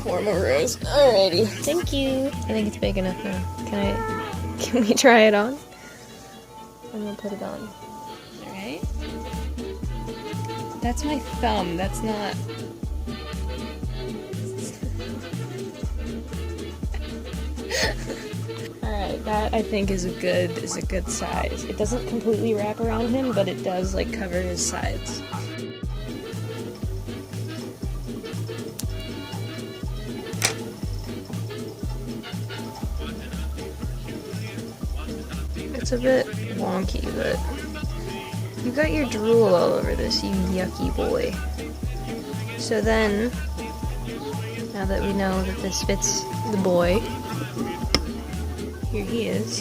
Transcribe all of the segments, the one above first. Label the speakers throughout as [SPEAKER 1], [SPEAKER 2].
[SPEAKER 1] 4 more rows. Alrighty. Thank you. I think it's big enough now. Can we try it on? I'm gonna put it on. Alright. That's my thumb. That's not... Alright, that I think is a good size. It doesn't completely wrap around him, but it does like cover his sides. It's a bit wonky, but you got your drool all over this, you yucky boy. So then, now that we know that this fits the boy, here he is.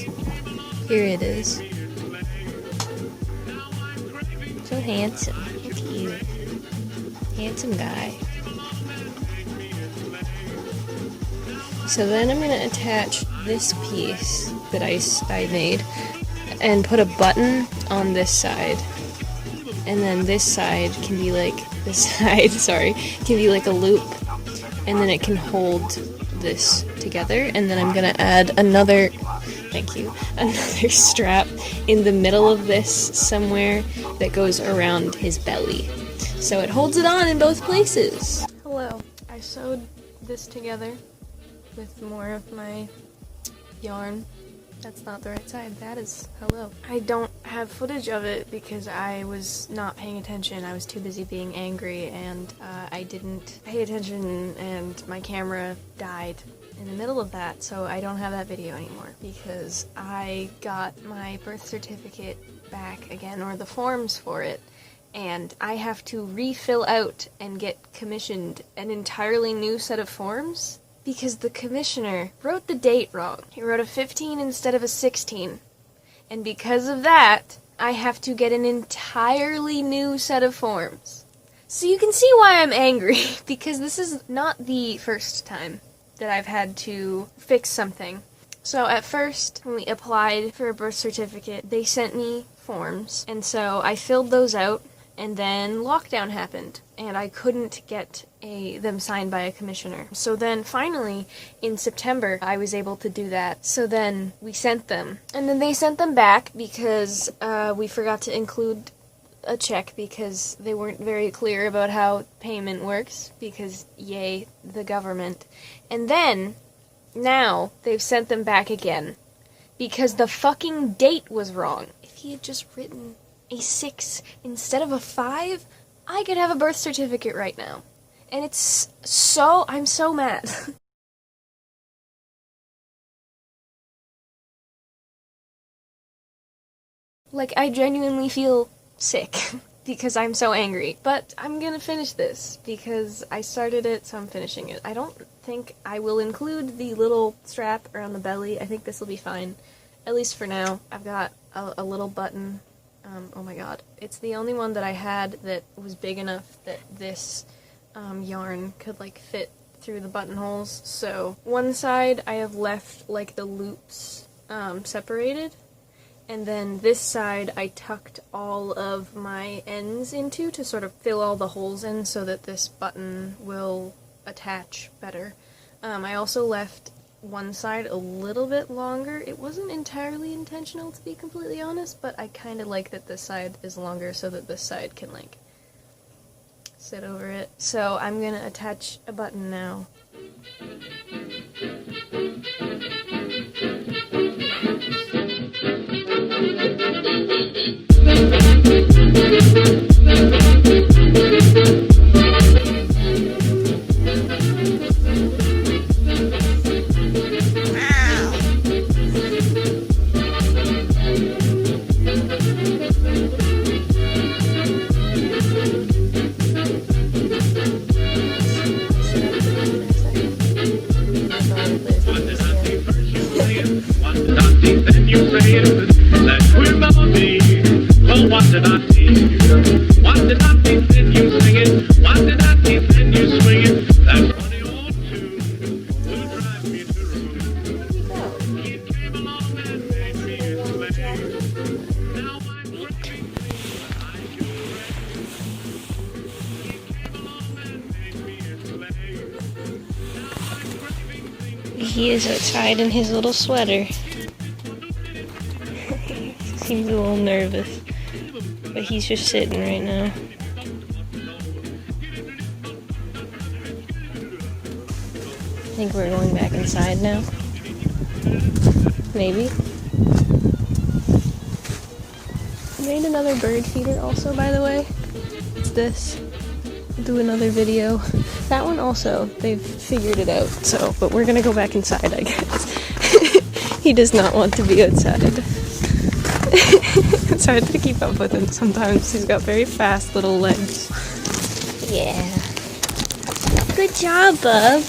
[SPEAKER 1] Here it is. So handsome. Look at you. Handsome guy. So then I'm gonna attach this piece that I made and put a button on this side. And then this side can be like, can be like a loop. And then it can hold this together. And then I'm gonna add another, another strap in the middle of this somewhere that goes around his belly. So it holds it on in both places. Hello. I sewed this together with more of my yarn. That's not the right side. That is hello. I don't have footage of it because I was not paying attention. I was too busy being angry, and I didn't pay attention, and my camera died in the middle of that, so I don't have that video anymore because I got my birth certificate back again, or the forms for it, and I have to refill out and get commissioned an entirely new set of forms because the commissioner wrote the date wrong. He wrote a 15 instead of a 16. And because of that, I have to get an entirely new set of forms. So you can see why I'm angry, because this is not the first time that I've had to fix something. So at first, when we applied for a birth certificate, they sent me forms, and so I filled those out, and then lockdown happened, and I couldn't get them signed by a commissioner. So then finally, in September, I was able to do that. So then we sent them, and then they sent them back because we forgot to include a check because they weren't very clear about how payment works, because yay, the government. And then, now, they've sent them back again because the fucking date was wrong. If he had just written a 6 instead of a 5, I could have a birth certificate right now. And it's so, I'm so mad. Like, I genuinely feel sick because I'm so angry. But I'm gonna finish this because I started it, so I'm finishing it. I don't think I will include the little strap around the belly. I think this will be fine, at least for now. I've got a little button. Oh my god. It's the only one that I had that was big enough that this yarn could like fit through the buttonholes. So one side I have left like the loops separated, and then this side I tucked all of my ends into to sort of fill all the holes in so that this button will attach better. I also left one side a little bit longer. It wasn't entirely intentional, to be completely honest, but I kind of like that this side is longer so that this side can like sit over it. So I'm gonna attach a button now. He is outside in his little sweater. Seems a little nervous, but he's just sitting right now. I think we're going back inside now. Maybe. I made another bird feeder also, by the way. It's this. I'll do another video. That one also, they've figured it out, so, but we're gonna go back inside, I guess. He does not want to be outside. It's hard to keep up with him sometimes. He's got very fast little legs. Yeah. Good job, bub.